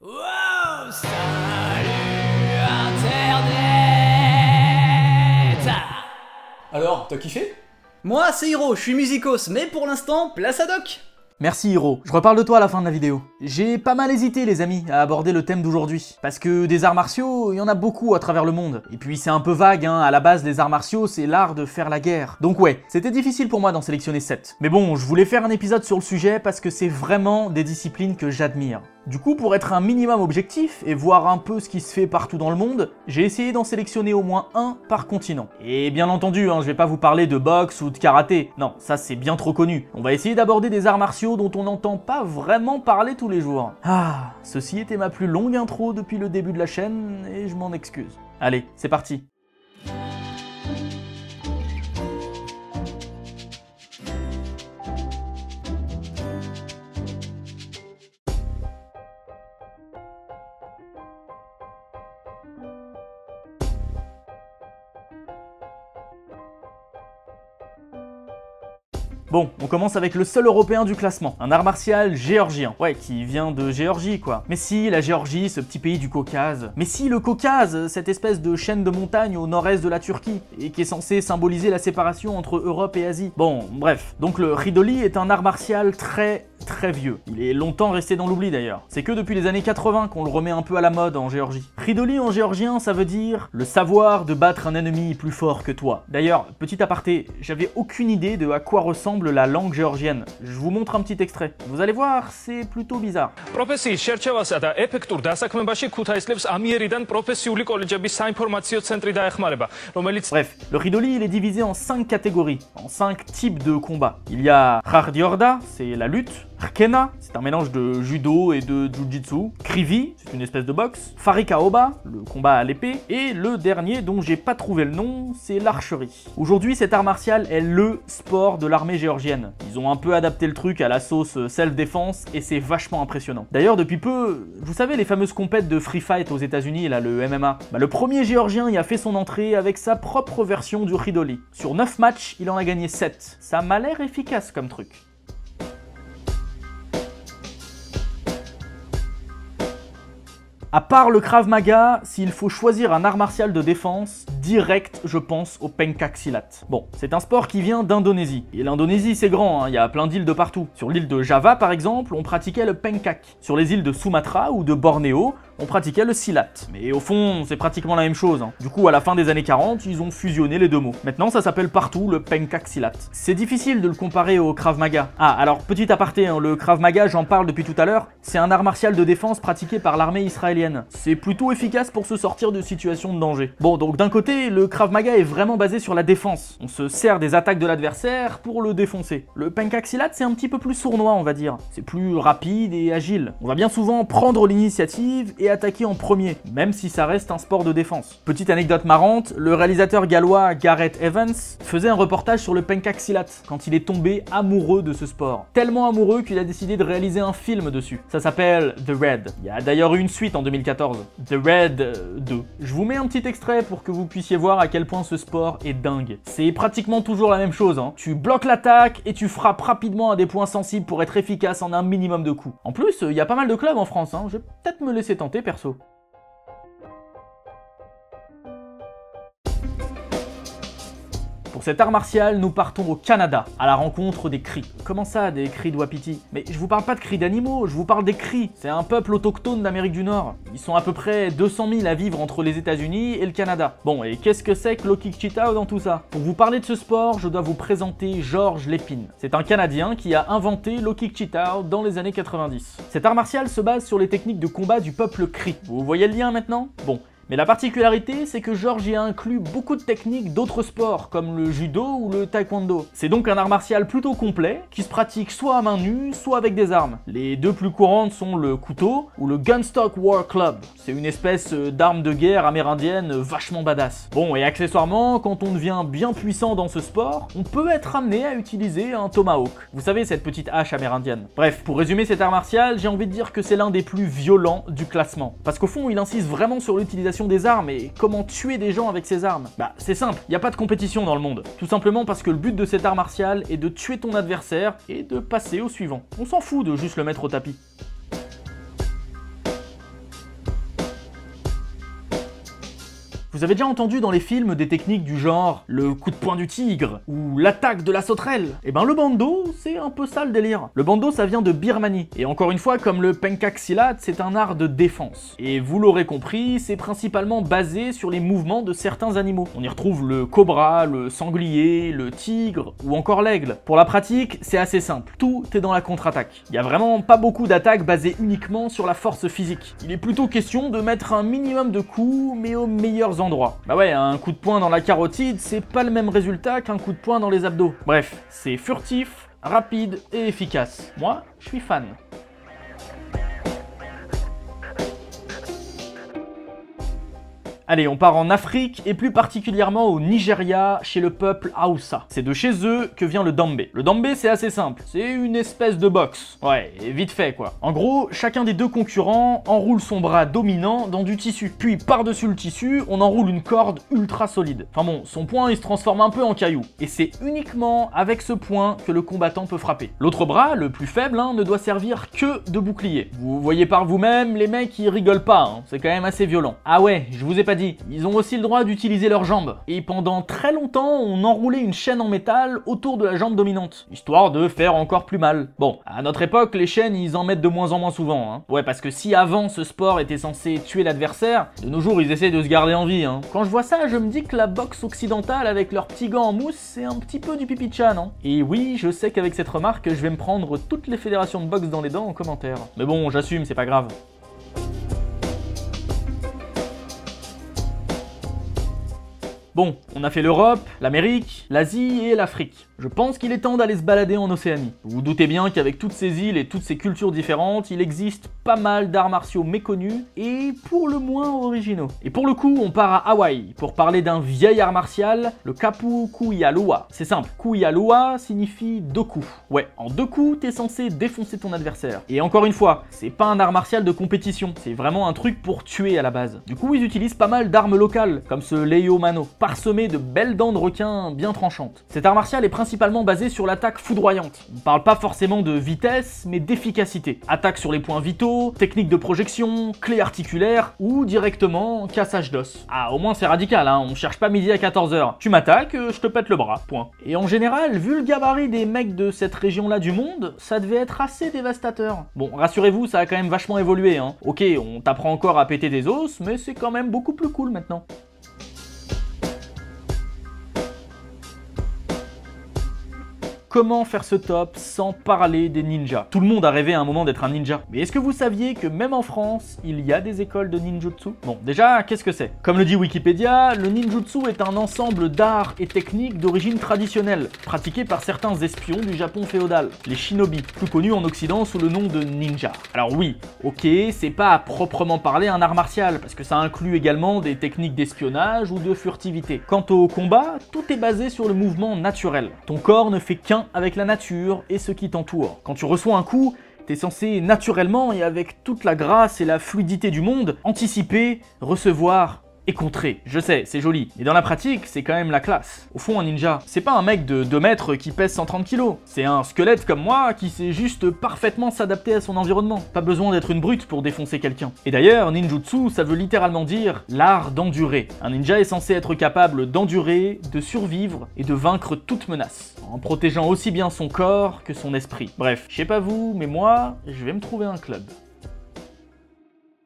Wow, salut Internet. Alors, t'as kiffé? Moi, c'est Hiro, je suis musicos, mais pour l'instant, place à Doc. Merci Hiro, je reparle de toi à la fin de la vidéo. J'ai pas mal hésité les amis à aborder le thème d'aujourd'hui, parce que des arts martiaux, il y en a beaucoup à travers le monde. Et puis c'est un peu vague, hein, à la base les arts martiaux c'est l'art de faire la guerre. Donc ouais, c'était difficile pour moi d'en sélectionner 7. Mais bon, je voulais faire un épisode sur le sujet parce que c'est vraiment des disciplines que j'admire. Du coup, pour être un minimum objectif et voir un peu ce qui se fait partout dans le monde, j'ai essayé d'en sélectionner au moins un par continent. Et bien entendu, hein, je vais pas vous parler de boxe ou de karaté, non, ça c'est bien trop connu. On va essayer d'aborder des arts martiaux dont on n'entend pas vraiment parler tous les jours. Ah, ceci était ma plus longue intro depuis le début de la chaîne et je m'en excuse. Allez, c'est parti. Bon, on commence avec le seul européen du classement, un art martial géorgien. Ouais, qui vient de Géorgie quoi. Mais si, la Géorgie, ce petit pays du Caucase. Mais si, le Caucase, cette espèce de chaîne de montagnes au nord-est de la Turquie, et qui est censée symboliser la séparation entre Europe et Asie. Bon, bref. Donc le Hridoli est un art martial très vieux. Il est longtemps resté dans l'oubli d'ailleurs. C'est que depuis les années 80 qu'on le remet un peu à la mode en Géorgie. Hridoli en géorgien, ça veut dire le savoir de battre un ennemi plus fort que toi. D'ailleurs, petit aparté, j'avais aucune idée de à quoi ressemble la langue géorgienne. Je vous montre un petit extrait. Vous allez voir, c'est plutôt bizarre. პროფესიის შერჩევასა და ეფექტურ დასაქმებაში ქუთაისლებს ამიერიდან პროფესიული კოლეჯების საინფორმაციო ცენტრი დაეხმარება, რომელიც Bref, le Hridoli il est divisé en 5 catégories, en 5 types de combats. Il y a Hardiorda, c'est la lutte. Rkena, c'est un mélange de judo et de jujitsu. Krivi, c'est une espèce de boxe. Farikaoba, le combat à l'épée. Et le dernier dont j'ai pas trouvé le nom, c'est l'archerie. Aujourd'hui, cet art martial est le sport de l'armée géorgienne. Ils ont un peu adapté le truc à la sauce self-défense et c'est vachement impressionnant. D'ailleurs, depuis peu, vous savez les fameuses compètes de free fight aux États-Unis, là, le MMA. Le premier géorgien y a fait son entrée avec sa propre version du Hridoli. Sur 9 matchs, il en a gagné 7. Ça m'a l'air efficace comme truc. À part le Krav Maga, s'il faut choisir un art martial de défense, direct, je pense au Pencaksilat. Bon, c'est un sport qui vient d'Indonésie. Et l'Indonésie, c'est grand, hein, y a plein d'îles de partout. Sur l'île de Java, par exemple, on pratiquait le Pencak. Sur les îles de Sumatra ou de Bornéo, on pratiquait le Silat. Mais au fond, c'est pratiquement la même chose. Hein. Du coup, à la fin des années 40, ils ont fusionné les deux mots. Maintenant, ça s'appelle partout le Pencaksilat. C'est difficile de le comparer au Krav Maga. Ah, alors, petit aparté, hein, le Krav Maga, j'en parle depuis tout à l'heure, c'est un art martial de défense pratiqué par l'armée israélienne. C'est plutôt efficace pour se sortir de situations de danger. Bon, donc d'un côté, le Krav Maga est vraiment basé sur la défense. On se sert des attaques de l'adversaire pour le défoncer. Le Pencaksilat, c'est un petit peu plus sournois, on va dire. C'est plus rapide et agile. On va bien souvent prendre l'initiative et attaquer en premier, même si ça reste un sport de défense. Petite anecdote marrante, le réalisateur gallois Gareth Evans faisait un reportage sur le Pencaksilat quand il est tombé amoureux de ce sport. Tellement amoureux qu'il a décidé de réaliser un film dessus. Ça s'appelle The Red. Il y a d'ailleurs eu une suite en 2014, The Red 2. Je vous mets un petit extrait pour que vous puissiez voir à quel point ce sport est dingue. C'est pratiquement toujours la même chose, hein. Tu bloques l'attaque et tu frappes rapidement à des points sensibles pour être efficace en un minimum de coups. En plus, il y a pas mal de clubs en France, hein. Je vais peut-être me laisser tenter perso. Pour cet art martial, nous partons au Canada, à la rencontre des Cris. Comment ça, des Cris de Wapiti? Mais je vous parle pas de cris d'animaux, je vous parle des Cris. C'est un peuple autochtone d'Amérique du Nord. Ils sont à peu près 200 000 à vivre entre les États-Unis et le Canada. Bon, et qu'est-ce que c'est que l'Okikchitao dans tout ça? Pour vous parler de ce sport, je dois vous présenter Georges Lépine. C'est un Canadien qui a inventé l'Okikchitao dans les années 90. Cet art martial se base sur les techniques de combat du peuple Cri. Vous voyez le lien maintenant? Bon. Mais la particularité, c'est que Georges y a inclus beaucoup de techniques d'autres sports, comme le judo ou le taekwondo. C'est donc un art martial plutôt complet, qui se pratique soit à main nue, soit avec des armes. Les deux plus courantes sont le couteau ou le Gunstock War Club. C'est une espèce d'arme de guerre amérindienne vachement badass. Bon, et accessoirement, quand on devient bien puissant dans ce sport, on peut être amené à utiliser un tomahawk. Vous savez, cette petite hache amérindienne. Bref, pour résumer cet art martial, j'ai envie de dire que c'est l'un des plus violents du classement. Parce qu'au fond, il insiste vraiment sur l'utilisation des armes et comment tuer des gens avec ces armes. Bah c'est simple, il n'y a pas de compétition dans le monde. Tout simplement parce que le but de cet art martial est de tuer ton adversaire et de passer au suivant. On s'en fout de juste le mettre au tapis. Vous avez déjà entendu dans les films des techniques du genre le coup de poing du tigre ou l'attaque de la sauterelle? Eh ben le bando, c'est un peu ça le délire. Le bando, ça vient de Birmanie. Et encore une fois, comme le pencaxilat, c'est un art de défense. Et vous l'aurez compris, c'est principalement basé sur les mouvements de certains animaux. On y retrouve le cobra, le sanglier, le tigre ou encore l'aigle. Pour la pratique, c'est assez simple. Tout est dans la contre-attaque. Il y a vraiment pas beaucoup d'attaques basées uniquement sur la force physique. Il est plutôt question de mettre un minimum de coups, mais aux meilleurs endroits. Bah ouais, un coup de poing dans la carotide, c'est pas le même résultat qu'un coup de poing dans les abdos. Bref, c'est furtif, rapide et efficace. Moi, je suis fan. Allez, on part en Afrique et plus particulièrement au Nigeria, chez le peuple Hausa. C'est de chez eux que vient le dambé. Le dambé, c'est assez simple, c'est une espèce de boxe. Ouais, et vite fait quoi. En gros, chacun des deux concurrents enroule son bras dominant dans du tissu. Puis par-dessus le tissu, on enroule une corde ultra solide. Enfin bon, son poing il se transforme un peu en caillou. Et c'est uniquement avec ce poing que le combattant peut frapper. L'autre bras, le plus faible, ne doit servir que de bouclier. Vous voyez par vous-même, les mecs ils rigolent pas, c'est quand même assez violent. Ah ouais, je vous ai pas dit, ils ont aussi le droit d'utiliser leurs jambes. Et pendant très longtemps, on enroulait une chaîne en métal autour de la jambe dominante, histoire de faire encore plus mal. Bon, à notre époque, les chaînes, ils en mettent de moins en moins souvent. Ouais, parce que si avant ce sport était censé tuer l'adversaire, de nos jours, ils essaient de se garder en vie. Quand je vois ça, je me dis que la boxe occidentale avec leurs petits gants en mousse, c'est un petit peu du pipi de chat, non? Et oui, je sais qu'avec cette remarque, je vais me prendre toutes les fédérations de boxe dans les dents en commentaire. Mais bon, j'assume, c'est pas grave. Bon, on a fait l'Europe, l'Amérique, l'Asie et l'Afrique. Je pense qu'il est temps d'aller se balader en Océanie. Vous vous doutez bien qu'avec toutes ces îles et toutes ces cultures différentes, il existe pas mal d'arts martiaux méconnus et pour le moins originaux. Et pour le coup, on part à Hawaï pour parler d'un vieil art martial, le Kapu Kuialua. C'est simple, Kuialua signifie 2 coups. Ouais, en 2 coups, t'es censé défoncer ton adversaire. Et encore une fois, c'est pas un art martial de compétition, c'est vraiment un truc pour tuer à la base. Du coup, ils utilisent pas mal d'armes locales, comme ce Leio Mano, parsemé de belles dents de requin bien tranchantes. Cet art martial est principalement basé sur l'attaque foudroyante. On parle pas forcément de vitesse, mais d'efficacité. Attaque sur les points vitaux, technique de projection, clé articulaire ou directement cassage d'os. Ah, au moins c'est radical, on cherche pas midi à 14h. Tu m'attaques, je te pète le bras, point. Et en général, vu le gabarit des mecs de cette région-là du monde, ça devait être assez dévastateur. Bon, rassurez-vous, ça a quand même vachement évolué. Ok, on t'apprend encore à péter des os, mais c'est quand même beaucoup plus cool maintenant. Comment faire ce top sans parler des ninjas? Tout le monde a rêvé à un moment d'être un ninja. Mais est-ce que vous saviez que même en France, il y a des écoles de ninjutsu? Bon, déjà, qu'est-ce que c'est? Comme le dit Wikipédia, le ninjutsu est un ensemble d'arts et techniques d'origine traditionnelle, pratiqués par certains espions du Japon féodal, les shinobi, plus connus en Occident sous le nom de ninja. Alors oui, ok, c'est pas à proprement parler un art martial, parce que ça inclut également des techniques d'espionnage ou de furtivité. Quant au combat, tout est basé sur le mouvement naturel. Ton corps ne fait qu'un avec la nature et ce qui t'entoure. Quand tu reçois un coup, t'es censé naturellement et avec toute la grâce et la fluidité du monde, anticiper, recevoir et contrer. Je sais, c'est joli, mais dans la pratique, c'est quand même la classe. Au fond, un ninja, c'est pas un mec de 2 mètres qui pèse 130 kg. C'est un squelette comme moi qui sait juste parfaitement s'adapter à son environnement. Pas besoin d'être une brute pour défoncer quelqu'un. Et d'ailleurs, ninjutsu, ça veut littéralement dire l'art d'endurer. Un ninja est censé être capable d'endurer, de survivre et de vaincre toute menace, en protégeant aussi bien son corps que son esprit. Bref, je sais pas vous, mais moi, je vais me trouver un club.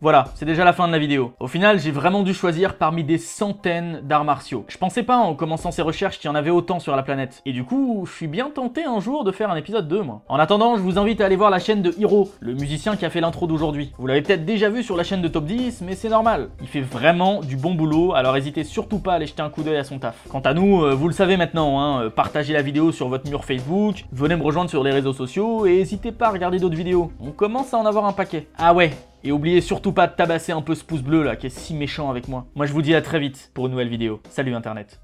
Voilà, c'est déjà la fin de la vidéo. Au final, j'ai vraiment dû choisir parmi des centaines d'arts martiaux. Je pensais pas en commençant ces recherches qu'il y en avait autant sur la planète. Et du coup, je suis bien tenté un jour de faire un épisode 2, moi. En attendant, je vous invite à aller voir la chaîne de Hiro, le musicien qui a fait l'intro d'aujourd'hui. Vous l'avez peut-être déjà vu sur la chaîne de Top 10, mais c'est normal. Il fait vraiment du bon boulot, alors n'hésitez surtout pas à aller jeter un coup d'œil à son taf. Quant à nous, vous le savez maintenant, partagez la vidéo sur votre mur Facebook, venez me rejoindre sur les réseaux sociaux et n'hésitez pas à regarder d'autres vidéos. On commence à en avoir un paquet. Ah ouais, et oubliez surtout pas de tabasser un peu ce pouce bleu là qui est si méchant avec moi. Moi je vous dis à très vite pour une nouvelle vidéo. Salut Internet.